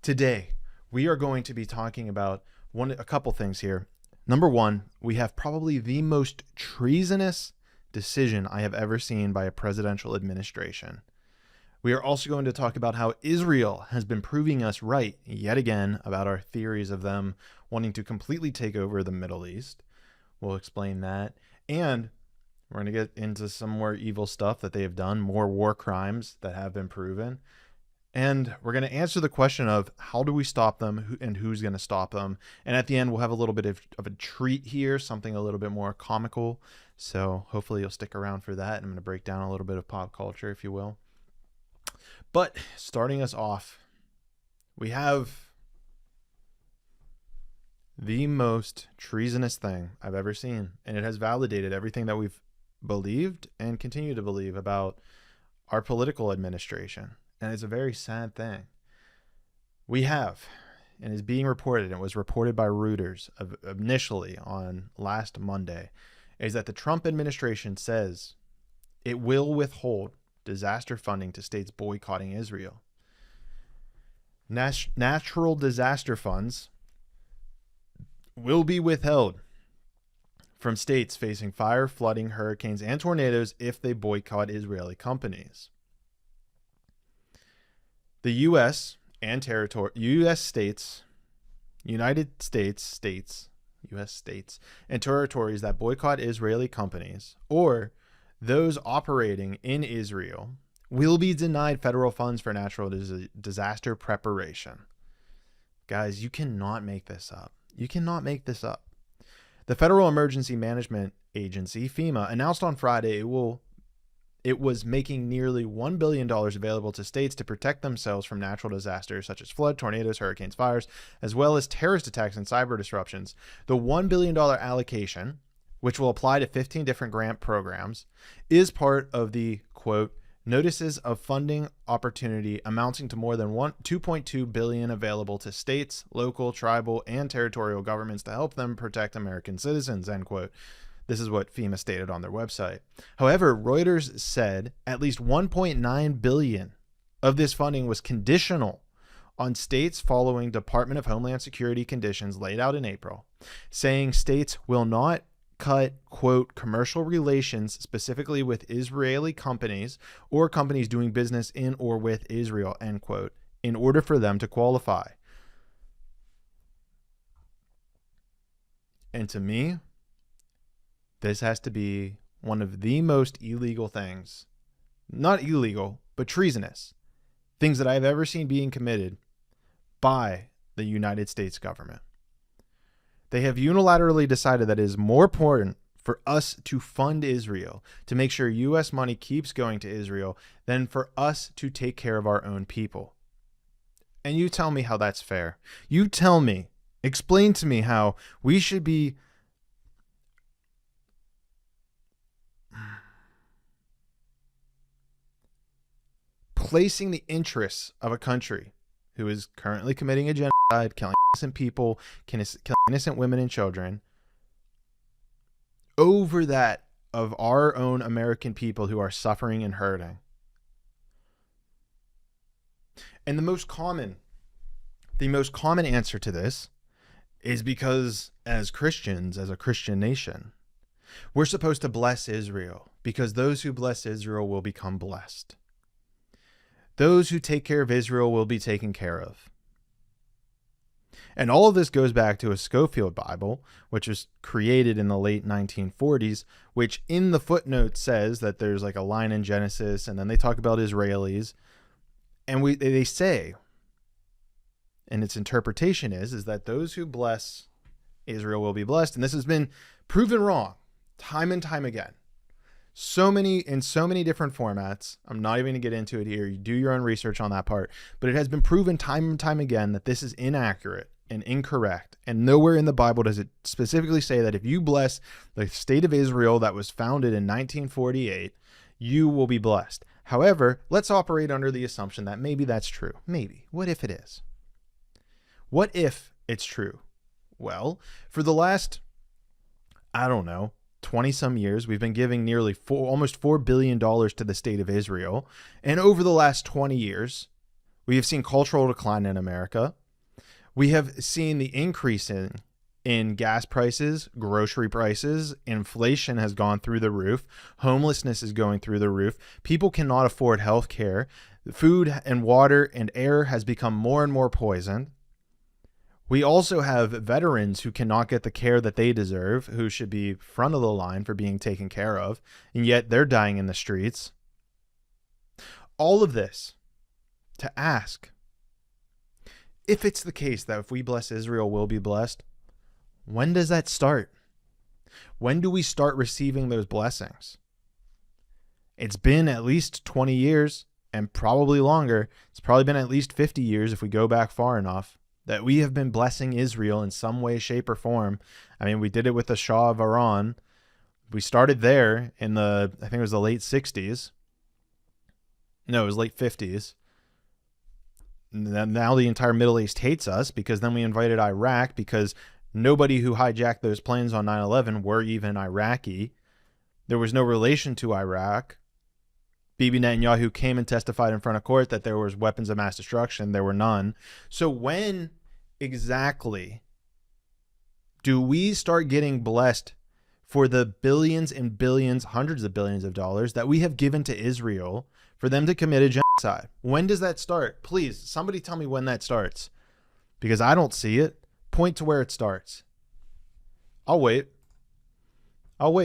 Today, we are going to be talking about a couple things here. Number one, we have probably the most treasonous decision I have ever seen by a presidential administration. We are also going to talk about how Israel has been proving us right yet again about our theories of them wanting to completely take over the Middle East. We'll explain that. And we're going to get into some more evil stuff that they have done, more war crimes that have been proven. And we're going to answer the question of how do we stop them and who's going to stop them. And at the end, we'll have a little bit of a treat here, something a little bit more comical. So hopefully you'll stick around for that. I'm going to break down a little bit of pop culture, if you will. But starting us off, we have the most treasonous thing I've ever seen. And it has validated everything that we've believed and continue to believe about our political administration. And it's a very sad thing. We have, and is being reported, and it was reported by Reuters initially on last Monday, is that the Trump administration says it will withhold disaster funding to states boycotting Israel. Natural disaster funds will be withheld from states facing fire, flooding, hurricanes, and tornadoes if they boycott Israeli companies. The U.S. and U.S. states and territories that boycott Israeli companies or those operating in Israel will be denied federal funds for natural disaster preparation. Guys, you cannot make this up. You cannot make this up. The Federal Emergency Management Agency, FEMA, announced on Friday it was making nearly $1 billion available to states to protect themselves from natural disasters such as flood, tornadoes, hurricanes, fires, as well as terrorist attacks and cyber disruptions. The $1 billion allocation, which will apply to 15 different grant programs, is part of the, quote, notices of funding opportunity amounting to more than $2.2 billion available to states, local, tribal, and territorial governments to help them protect American citizens, end quote. This is what FEMA stated on their website. However, Reuters said at least $1.9 billion of this funding was conditional on states following Department of Homeland Security conditions laid out in April, saying states will not cut, quote, commercial relations specifically with Israeli companies or companies doing business in or with Israel, end quote, in order for them to qualify. And to me, this has to be one of the most illegal things, not illegal, but treasonous things that I've ever seen being committed by the United States government. They have unilaterally decided that it is more important for us to fund Israel, to make sure U.S. money keeps going to Israel, than for us to take care of our own people. And you tell me how that's fair. You tell me, explain to me how we should be placing the interests of a country who is currently committing a genocide, killing innocent people, killing innocent women and children, over that of our own American people who are suffering and hurting. And the most common answer to this is because as Christians, as a Christian nation, we're supposed to bless Israel because those who bless Israel will become blessed. Those who take care of Israel will be taken care of. And all of this goes back to a Schofield Bible, which was created in the late 1940s, which in the footnote says that there's like a line in Genesis, and then they talk about Israelis. And they say, and its interpretation is that those who bless Israel will be blessed. And this has been proven wrong time and time again. In so many different formats. I'm not even going to get into it here. You do your own research on that part. But it has been proven time and time again that this is inaccurate and incorrect. And nowhere in the Bible does it specifically say that if you bless the state of Israel that was founded in 1948, you will be blessed. However, let's operate under the assumption that maybe that's true. Maybe. What if it is? What if it's true? Well, for the last, 20 some years, we've been giving nearly almost $4 billion to the state of Israel. And over the last 20 years, We have seen cultural decline in America. We have seen the increase in gas prices, grocery prices. Inflation has gone through the roof. Homelessness is going through the roof. People cannot afford health care. Food and water and air has become more and more poisoned. We also have veterans who cannot get the care that they deserve, who should be front of the line for being taken care of, and yet they're dying in the streets. All of this to ask, if it's the case that if we bless Israel, we'll be blessed, when does that start? When do we start receiving those blessings? It's been at least 20 years and probably longer. It's probably been at least 50 years if we go back far enough that we have been blessing Israel in some way, shape, or form. I mean, we did it with the Shah of Iran. We started there in I think it was the late 60s. No, it was late 50s. Now the entire Middle East hates us because then we invited Iraq because nobody who hijacked those planes on 9/11 were even Iraqi. There was no relation to Iraq. Bibi Netanyahu came and testified in front of court that there was weapons of mass destruction. There were none. So when exactly do we start getting blessed for the billions and billions, hundreds of billions of dollars that we have given to Israel for them to commit a genocide? When does that start? Please, somebody tell me when that starts, because I don't see it. Point to where it starts. I'll wait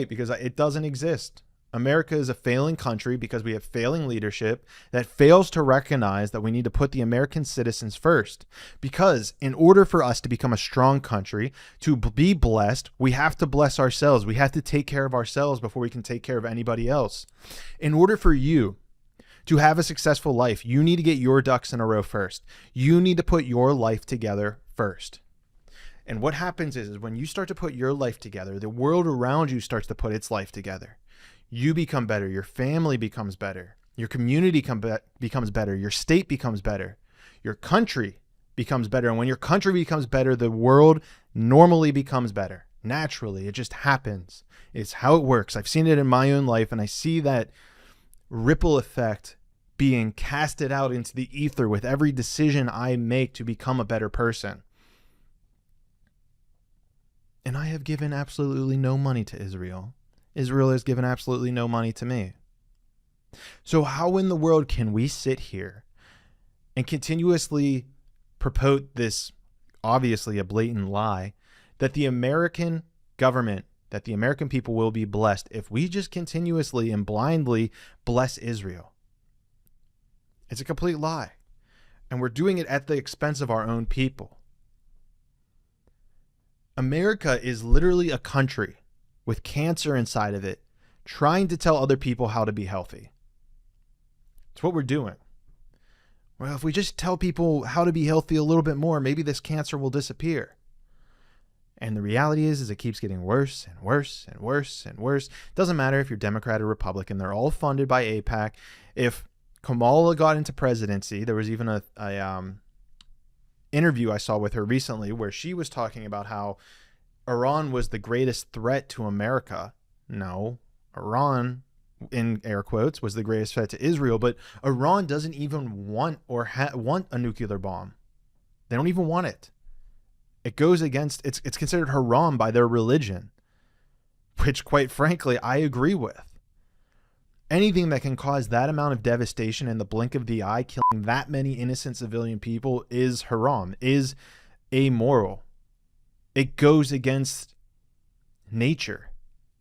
because it doesn't exist. America is a failing country because we have failing leadership that fails to recognize that we need to put the American citizens first. Because in order for us to become a strong country, to be blessed, we have to bless ourselves. We have to take care of ourselves before we can take care of anybody else. In order for you to have a successful life, you need to get your ducks in a row first. You need to put your life together first. And what happens is when you start to put your life together, the world around you starts to put its life together. You become better. Your family becomes better. Your community becomes better. Your state becomes better. Your country becomes better. And when your country becomes better, the world normally becomes better. Naturally, it just happens. It's how it works. I've seen it in my own life, and I see that ripple effect being casted out into the ether with every decision I make to become a better person. And I have given absolutely no money to Israel. Israel has given absolutely no money to me. So how in the world can we sit here and continuously purport this, obviously a blatant lie, that the American government, that the American people will be blessed if we just continuously and blindly bless Israel? It's a complete lie. And we're doing it at the expense of our own people. America is literally a country with cancer inside of it, trying to tell other people how to be healthy. It's what we're doing. Well, if we just tell people how to be healthy a little bit more, maybe this cancer will disappear. And the reality is it keeps getting worse and worse and worse and worse. It doesn't matter if you're Democrat or Republican. They're all funded by AIPAC. If Kamala got into presidency, there was even a interview I saw with her recently where she was talking about how Iran was the greatest threat to America. No, Iran, in air quotes, was the greatest threat to Israel, but Iran doesn't even want want a nuclear bomb. They don't even want it. It goes against, it's considered haram by their religion, which quite frankly, I agree with. Anything that can cause that amount of devastation in the blink of the eye, killing that many innocent civilian people, is haram, is amoral. It goes against nature.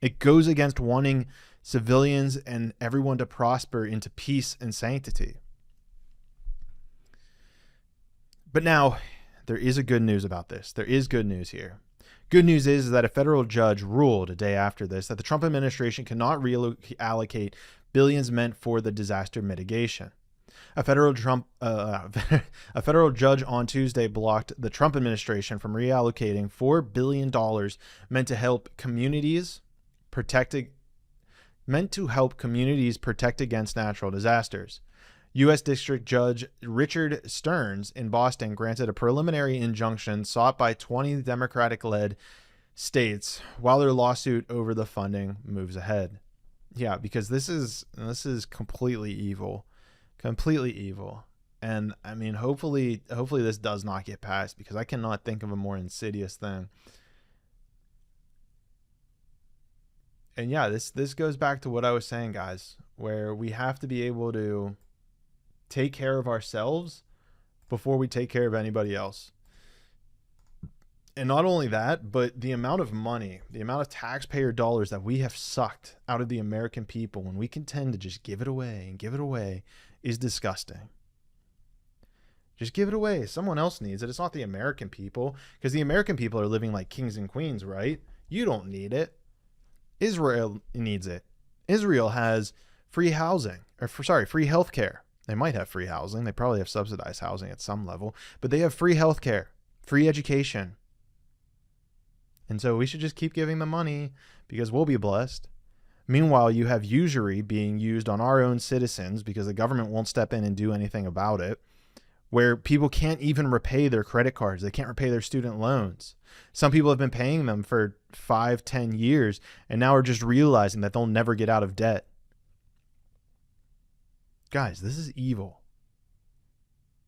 It goes against wanting civilians and everyone to prosper into peace and sanctity. But now, there is a good news about this. There is good news here. Good news is that a federal judge ruled a day after this that the Trump administration cannot reallocate billions meant for the disaster mitigation. A federal judge on Tuesday blocked the Trump administration from reallocating $4 billion meant to help communities protect against natural disasters. U.S. District Judge Richard Stearns in Boston granted a preliminary injunction sought by 20 Democratic-led states while their lawsuit over the funding moves ahead. Yeah, because this is completely evil. Completely evil. And I mean, hopefully this does not get passed, because I cannot think of a more insidious thing. And yeah, this goes back to what I was saying, guys, where we have to be able to take care of ourselves before we take care of anybody else. And not only that, but the amount of money, the amount of taxpayer dollars that we have sucked out of the American people when we can tend to just give it away and give it away is disgusting. Just give it away. Someone else needs it. It's not the American people, because the American people are living like kings and queens, right? You don't need it. Israel needs it. Israel has free housing, free healthcare. They might have free housing. They probably have subsidized housing at some level, but they have free healthcare, free education. And so we should just keep giving them money, because we'll be blessed. Meanwhile, you have usury being used on our own citizens because the government won't step in and do anything about it, where people can't even repay their credit cards. They can't repay their student loans. Some people have been paying them for 5-10 years and now are just realizing that they'll never get out of debt. Guys, this is evil.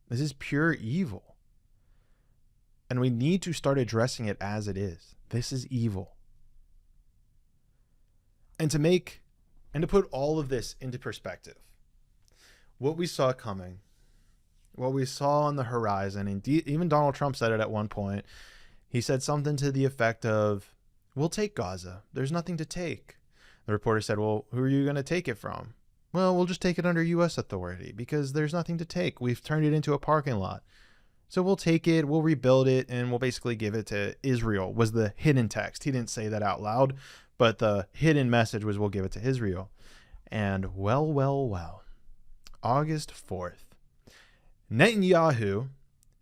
This is pure evil. And we need to start addressing it as it is. This is evil. And to put all of this into perspective, what we saw coming, what we saw on the horizon, and even Donald Trump said it at one point. He said something to the effect of, "We'll take Gaza. There's nothing to take." The reporter said, "Well, who are you going to take it from?" "Well, we'll just take it under U.S. authority because there's nothing to take. We've turned it into a parking lot. So we'll take it, we'll rebuild it, and we'll basically give it to Israel," was the hidden text. He didn't say that out loud, but the hidden message was, we'll give it to Israel. And well, August 4th. Netanyahu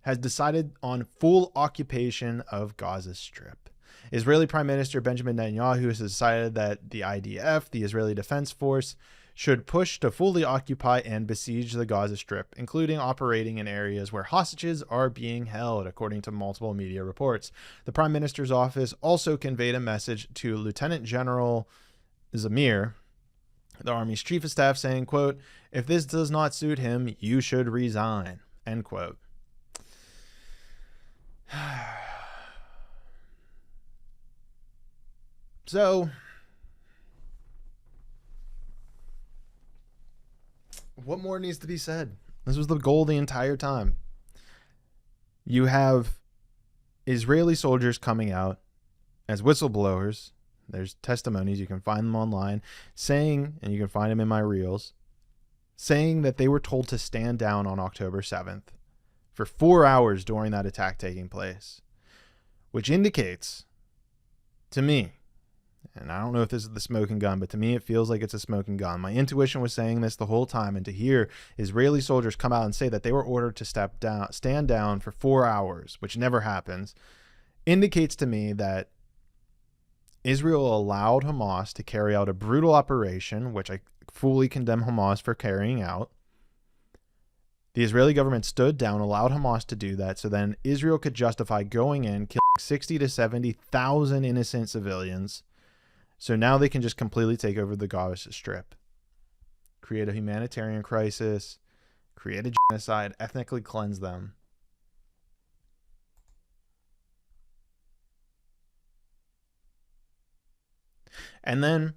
has decided on full occupation of Gaza Strip. Israeli Prime Minister Benjamin Netanyahu has decided that the IDF, the Israeli Defense Force, should push to fully occupy and besiege the Gaza Strip, including operating in areas where hostages are being held, according to multiple media reports. The Prime Minister's office also conveyed a message to Lieutenant General Zamir, the Army's Chief of Staff, saying, quote, "If this does not suit him, you should resign," end quote. So, what more needs to be said? This was the goal the entire time. You have Israeli soldiers coming out as whistleblowers. There's testimonies, you can find them online, saying, and you can find them in my reels, saying that they were told to stand down on October 7th for 4 hours during that attack taking place, which indicates to me, and I don't know if this is the smoking gun, but to me it feels like it's a smoking gun. My intuition was saying this the whole time, and to hear Israeli soldiers come out and say that they were ordered to stand down for 4 hours, which never happens, indicates to me that Israel allowed Hamas to carry out a brutal operation, which I fully condemn Hamas for carrying out. The Israeli government stood down, allowed Hamas to do that, so then Israel could justify going in, killing 60 to 70,000 innocent civilians. So now they can just completely take over the Gaza Strip, create a humanitarian crisis, create a genocide, ethnically cleanse them. And then,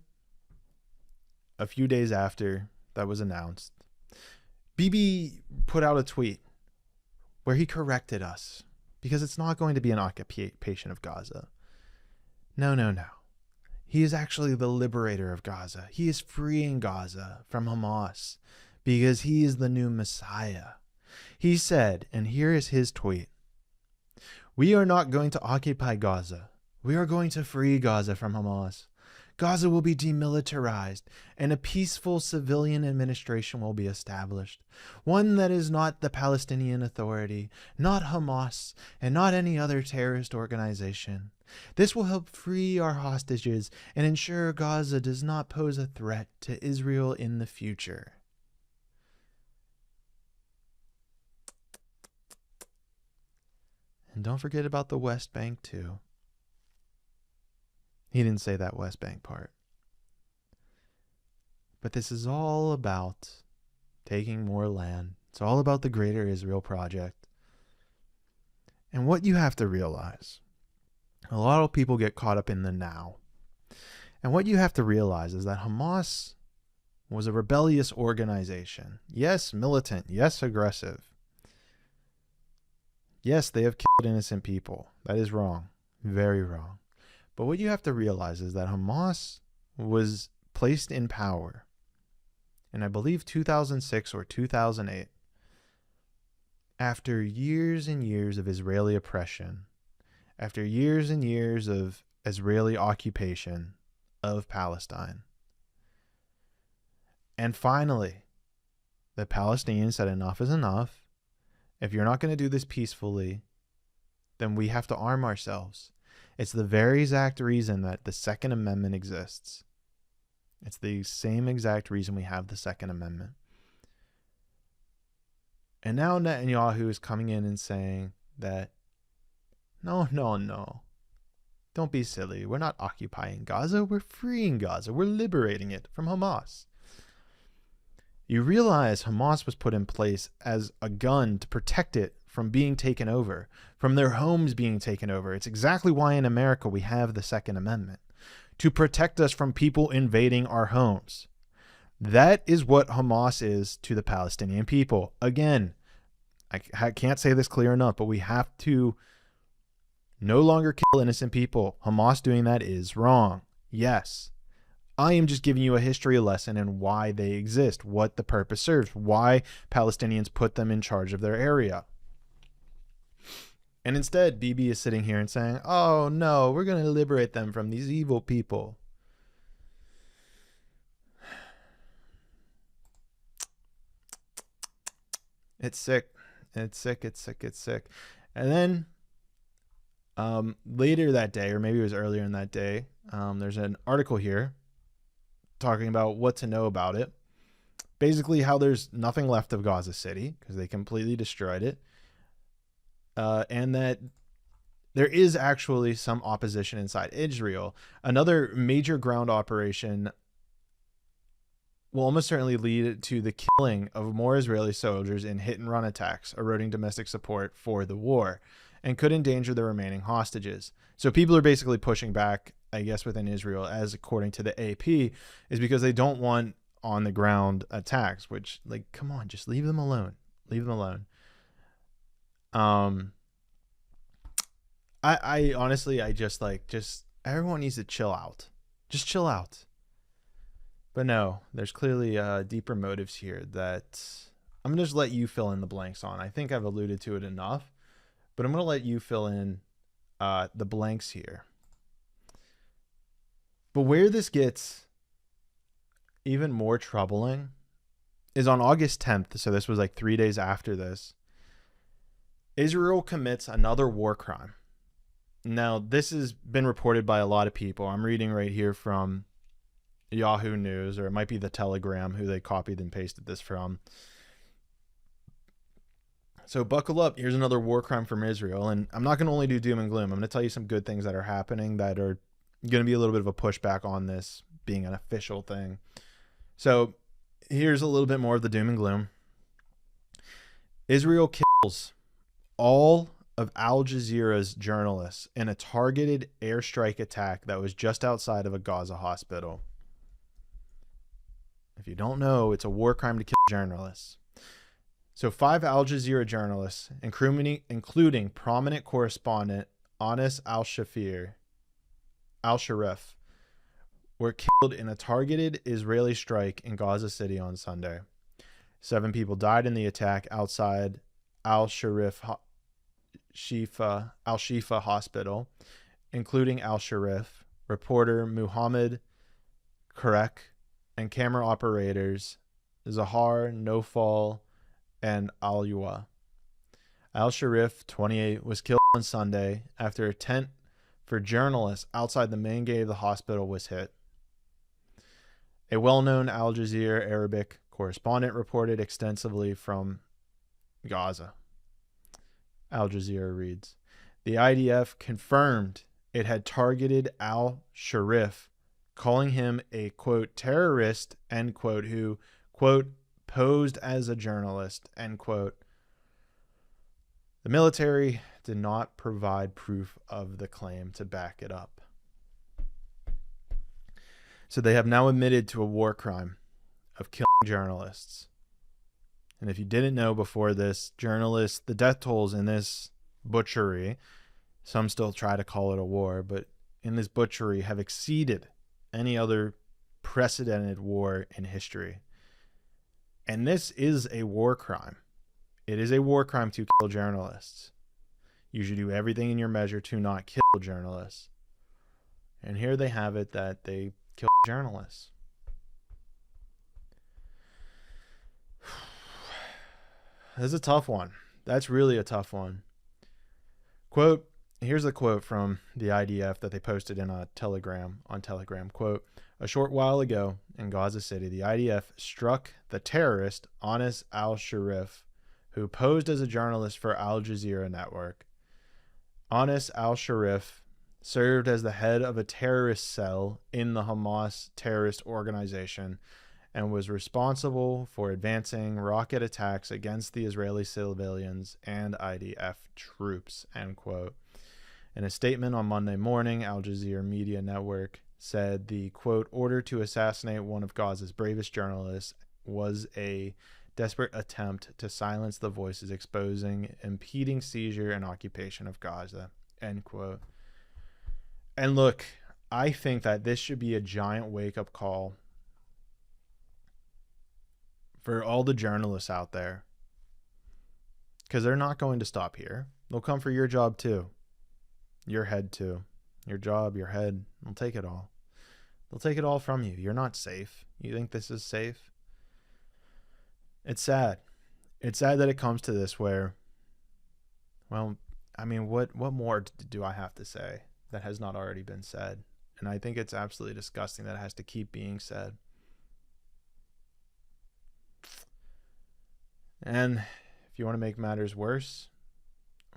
a few days after that was announced, Bibi put out a tweet where he corrected us, because it's not going to be an occupation of Gaza. No. He is actually the liberator of Gaza. He is freeing Gaza from Hamas because he is the new Messiah. He said, and here is his tweet, "We are not going to occupy Gaza. We are going to free Gaza from Hamas. Gaza will be demilitarized, and a peaceful civilian administration will be established. One that is not the Palestinian Authority, not Hamas, and not any other terrorist organization. This will help free our hostages and ensure Gaza does not pose a threat to Israel in the future." And don't forget about the West Bank, too. He didn't say that West Bank part. But this is all about taking more land, It's all about the greater Israel project. And what you have to realize, a lot of people get caught up in the now. And what you have to realize is that Hamas was a rebellious organization. Yes, militant. Yes, aggressive. Yes, they have killed innocent people. That is wrong. Very wrong. But what you have to realize is that Hamas was placed in power in, I believe, 2006 or 2008, after years and years of Israeli oppression, after years and years of Israeli occupation of Palestine. And finally, the Palestinians said enough is enough. If you're not going to do this peacefully, then we have to arm ourselves. It's the very exact reason that the Second Amendment exists. It's the same exact reason we have the Second Amendment. And now Netanyahu is coming in and saying that, no. Don't be silly. We're not occupying Gaza. We're freeing Gaza. We're liberating it from Hamas. You realize Hamas was put in place as a gun to protect it from being taken over, from their homes being taken over. It's exactly why in America we have the Second Amendment, to protect us from people invading our homes. That is what Hamas is to the Palestinian people. Again, I can't say this clear enough, but we have to no longer kill innocent people. Hamas doing that is wrong. Yes. I am just giving you a history lesson and why they exist, what the purpose serves, why Palestinians put them in charge of their area. And instead, Bibi is sitting here and saying, oh no, we're going to liberate them from these evil people. It's sick. It's sick. And then later that day, or maybe it was earlier in that day, there's an article here talking about what to know about it. Basically how there's nothing left of Gaza City because they completely destroyed it. And that there is actually some opposition inside Israel. Another major ground operation will almost certainly lead to the killing of more Israeli soldiers in hit-and-run attacks, eroding domestic support for the war, and could endanger the remaining hostages. So people are basically pushing back, I guess, within Israel, as according to the AP, is because they don't want on-the-ground attacks, which, like, come on, just leave them alone. Leave them alone. I honestly, just everyone needs to chill out. Just chill out. But no, there's clearly deeper motives here that I'm going to just let you fill in the blanks on. I think I've alluded to it enough, but I'm going to let you fill in the blanks here. But where this gets even more troubling is on August 10th. So this was like 3 days after this. Israel commits another war crime. Now, this has been reported by a lot of people. I'm reading right here from Yahoo News, or it might be the Telegram, who they copied and pasted this from. So buckle up. Here's another war crime from Israel. And I'm not going to only do doom and gloom. I'm going to tell you some good things that are happening that are going to be a little bit of a pushback on this being an official thing. So here's a little bit more of the doom and gloom. Israel kills all of Al Jazeera's journalists in a targeted airstrike attack that was just outside of a Gaza hospital. If you don't know, it's a war crime to kill journalists. So 5 Al Jazeera journalists, including prominent correspondent Anas al-Sharif, were killed in a targeted Israeli strike in Gaza City on Sunday. 7 people died in the attack outside al-Shifa Hospital, including al-Sharif, reporter Muhammad Karek, and camera operators Zahar Nofal and Al-Yua. Al-Sharif, 28, was killed on Sunday after a tent for journalists outside the main gate of the hospital was hit. A well-known Al Jazeera Arabic correspondent reported extensively from Gaza. Al Jazeera reads, the IDF confirmed it had targeted al-Sharif, calling him a, quote, terrorist, end quote, who, quote, posed as a journalist, end quote. The military did not provide proof of the claim to back it up. So they have now admitted to a war crime of killing journalists. And if you didn't know before this, journalists, the death tolls in this butchery, some still try to call it a war, but in this butchery have exceeded any other precedented war in history. And this is a war crime. It is a war crime to kill journalists. You should do everything in your measure to not kill journalists. And here they have it that they kill journalists. That's a tough one. That's really a tough one. Quote, here's a quote from the IDF that they posted in a Telegram, on Telegram. Quote, a short while ago in Gaza City, the IDF struck the terrorist Anas al-Sharif, who posed as a journalist for Al Jazeera network. Anas al-Sharif served as the head of a terrorist cell in the Hamas terrorist organization and was responsible for advancing rocket attacks against the Israeli civilians and IDF troops, end quote. In a statement on Monday morning, Al Jazeera Media Network said the, quote, order to assassinate one of Gaza's bravest journalists was a desperate attempt to silence the voices exposing impeding seizure and occupation of Gaza, end quote. And look, I think that this should be a giant wake-up call for all the journalists out there, because they're not going to stop here. They'll come for your job too, your head too, your job, your head. They'll take it all. They'll take it all from you. You're not safe. You think this is safe? It's sad. It's sad that it comes to this where, well, I mean, what more do I have to say that has not already been said? And I think it's absolutely disgusting that it has to keep being said. And if you want to make matters worse,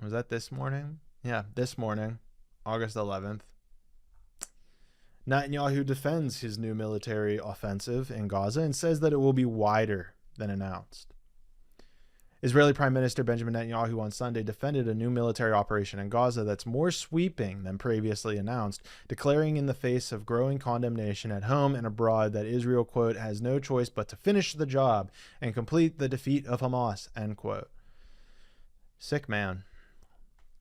was that this morning? Yeah, this morning, August 11th. Netanyahu defends his new military offensive in Gaza and says that it will be wider than announced. Israeli Prime Minister Benjamin Netanyahu on Sunday defended a new military operation in Gaza that's more sweeping than previously announced, declaring in the face of growing condemnation at home and abroad that Israel, quote, has no choice but to finish the job and complete the defeat of Hamas, end quote. Sick man.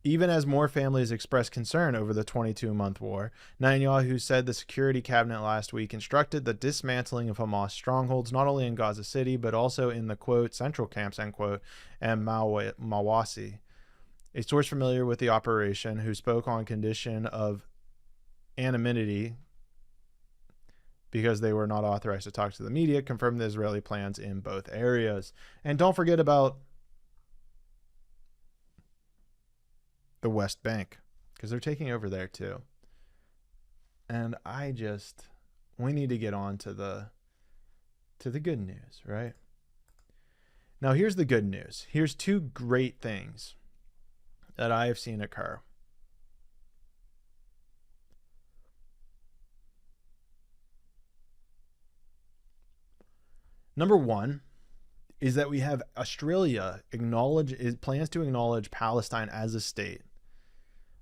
Even as more families expressed concern over the 22-month war, Netanyahu said the Security Cabinet last week instructed the dismantling of Hamas strongholds not only in Gaza City, but also in the, quote, central camps, end quote, and Mawasi. A source familiar with the operation who spoke on condition of anonymity because they were not authorized to talk to the media confirmed the Israeli plans in both areas. And don't forget about the West Bank, because they're taking over there too. And we need to get on to the good news, right? Now here's the good news. Here's two great things that I have seen occur. Number one is that we have Australia plans to acknowledge Palestine as a state,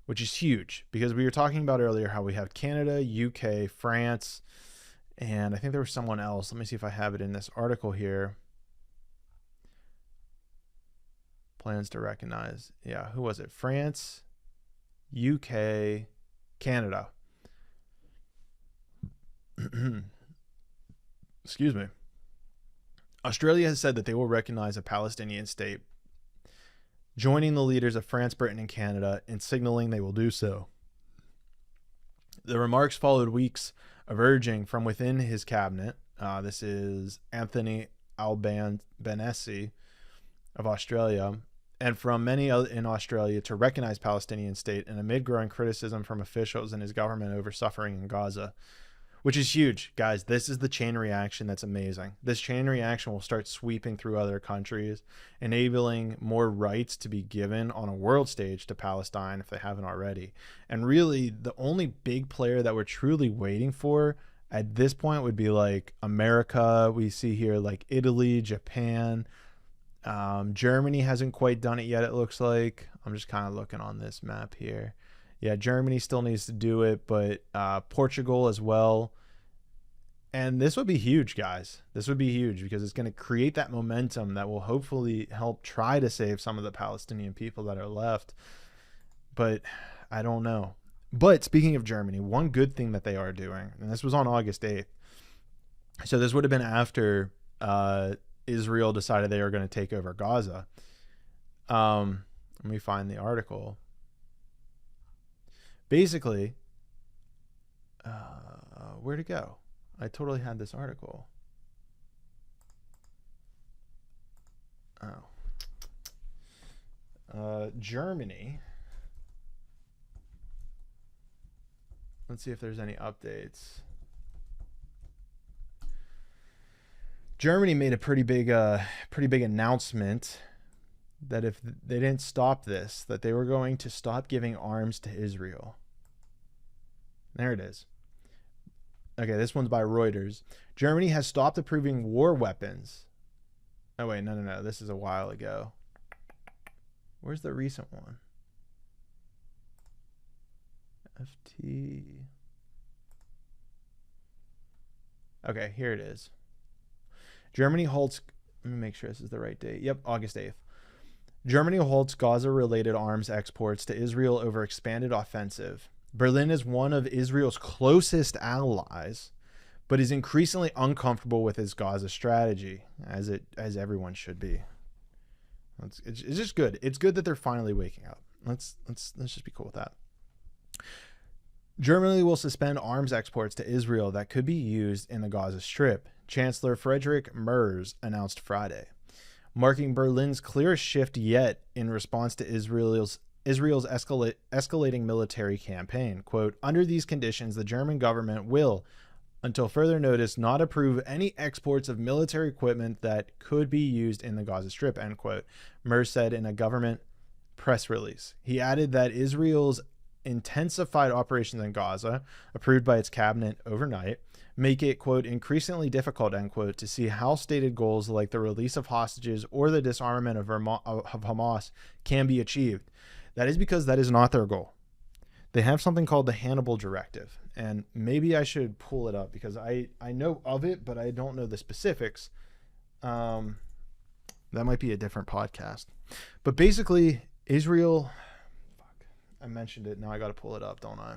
which is huge because we were talking about earlier how we have Canada, UK, France, and I think there was someone else. Let me see if I have it in this article here. Plans to recognize. Yeah, who was it? France, UK, Canada. Excuse me. Australia has said that they will recognize a Palestinian state, joining the leaders of France, Britain, and Canada in signaling they will do so. The remarks followed weeks of urging from within his cabinet. This is Anthony Albanese of Australia, and from many in Australia to recognize Palestinian state, and amid growing criticism from officials in his government over suffering in Gaza. Which is huge, guys. This is the chain reaction that's amazing. This chain reaction will start sweeping through other countries, enabling more rights to be given on a world stage to Palestine if they haven't already. And really, the only big player that we're truly waiting for at this point would be like America. We see here like Italy, Japan. Germany hasn't quite done it yet, it looks like. I'm just kind of looking on this map here. Yeah, Germany still needs to do it, but Portugal as well. And this would be huge, guys. This would be huge because it's going to create that momentum that will hopefully help try to save some of the Palestinian people that are left. But I don't know. But speaking of Germany, one good thing that they are doing, and this was on August 8th. So this would have been after Israel decided they were going to take over Gaza. Let me find the article. Basically, where'd it go? I totally had this article. Germany. Let's see if there's any updates. Germany made a pretty big announcement that if they didn't stop this, that they were going to stop giving arms to Israel. There it is. Okay, this one's by Reuters. Germany has stopped approving war weapons. Oh, wait, no. This is a while ago. Where's the recent one? FT. Okay, here it is. Germany halts. Let me make sure this is the right date. Yep, August 8th. Germany halts Gaza-related arms exports to Israel over expanded offensive. Berlin is one of Israel's closest allies, but is increasingly uncomfortable with its Gaza strategy, as everyone should be. It's just good. It's good that they're finally waking up. Let's just be cool with that. Germany will suspend arms exports to Israel that could be used in the Gaza Strip, Chancellor Friedrich Merz announced Friday, marking Berlin's clearest shift yet in response to Israel's escalating military campaign. Quote, under these conditions, the German government will, until further notice, not approve any exports of military equipment that could be used in the Gaza Strip, end quote, Merz said in a government press release. He added that Israel's intensified operations in Gaza, approved by its cabinet overnight, make it, quote, increasingly difficult, end quote, to see how stated goals like the release of hostages or the disarmament of Hamas can be achieved. That is because that is not their goal. They have something called the Hannibal Directive, and maybe I should pull it up because I know of it, but I don't know the specifics. That might be a different podcast. But basically, Israel... I mentioned it. Now I got to pull it up, don't I?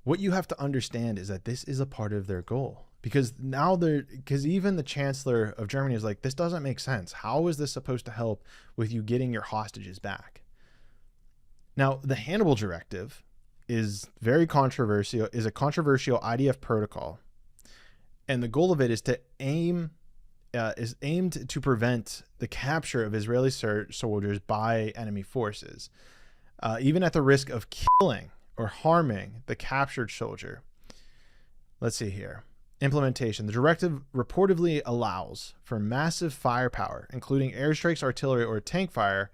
What you have to understand is that this is a part of their goal, because even the Chancellor of Germany is like, this doesn't make sense. How is this supposed to help with you getting your hostages back? Now, the Hannibal Directive is very controversial, is a controversial IDF protocol. And the goal of it is aimed to prevent the capture of Israeli soldiers by enemy forces, even at the risk of killing or harming the captured soldier. Let's see here. Implementation. The directive reportedly allows for massive firepower, including airstrikes, artillery, or tank fire,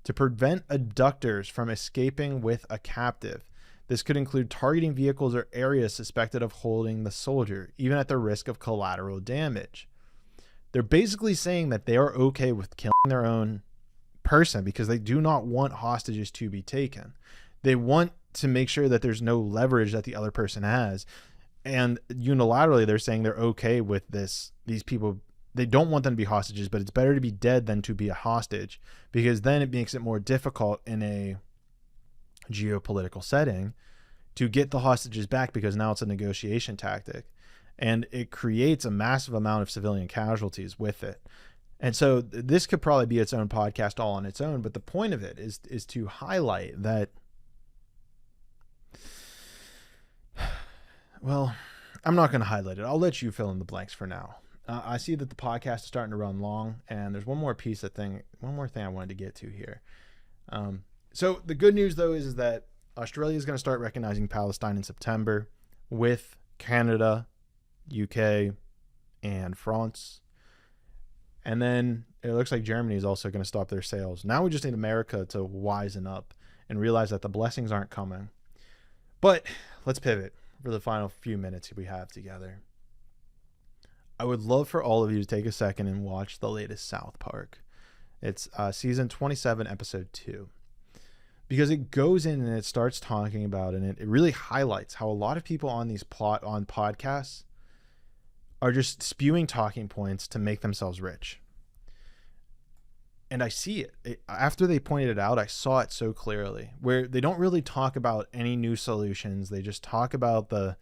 to prevent abductors from escaping with a captive. This could include targeting vehicles or areas suspected of holding the soldier, even at the risk of collateral damage. They're basically saying that they are okay with killing their own person because they do not want hostages to be taken. They want to make sure that there's no leverage that the other person has. And unilaterally, they're saying they're okay with this. These people, they don't want them to be hostages, but it's better to be dead than to be a hostage, because then it makes it more difficult in a geopolitical setting to get the hostages back, because now it's a negotiation tactic, and it creates a massive amount of civilian casualties with it. And so this could probably be its own podcast all on its own, but the point of it is to highlight that, well, I'm not going to highlight it. I'll let you fill in the blanks for now. I see that the podcast is starting to run long, and there's one more thing I wanted to get to here. So the good news, though, is that Australia is going to start recognizing Palestine in September, with Canada, UK, and France. And then it looks like Germany is also going to stop their sales. Now we just need America to wisen up and realize that the blessings aren't coming. But let's pivot for the final few minutes we have together. I would love for all of you to take a second and watch the latest South Park. It's season 27, episode 2. Because it goes in and it starts talking about, and it really highlights how a lot of people on these podcasts are just spewing talking points to make themselves rich. And I see it. After they pointed it out, I saw it so clearly, where they don't really talk about any new solutions. They just talk about the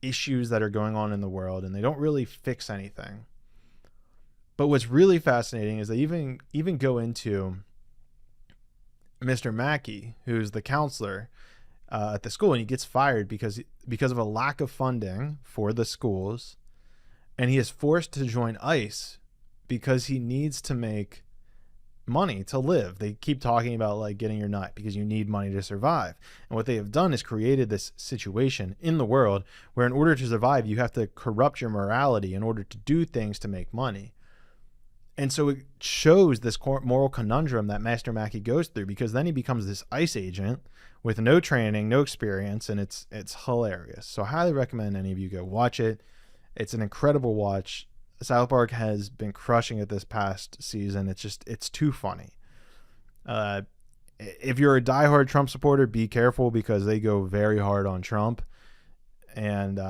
issues that are going on in the world, and they don't really fix anything. But what's really fascinating is they even go into Mr. Mackey, who's the counselor at the school, and he gets fired because of a lack of funding for the schools, and he is forced to join ICE because he needs to make money to live. They keep talking about like getting your nut because you need money to survive. And what they have done is created this situation in the world where in order to survive, you have to corrupt your morality in order to do things to make money. And so it shows this moral conundrum that Master Mackey goes through, because then he becomes this ICE agent with no training, no experience, and it's hilarious. So I highly recommend any of you go watch it. It's an incredible watch. South Park has been crushing it this past season. It's too funny. If you're a diehard Trump supporter, be careful because they go very hard on Trump. And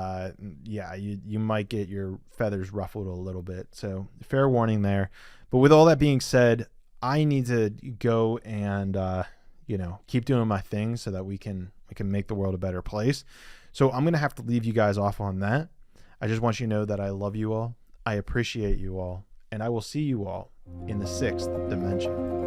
you might get your feathers ruffled a little bit. So fair warning there. But with all that being said, I need to go and keep doing my thing so that we can make the world a better place. So I'm gonna have to leave you guys off on that. I just want you to know that I love you all. I appreciate you all, and I will see you all in the 6th dimension.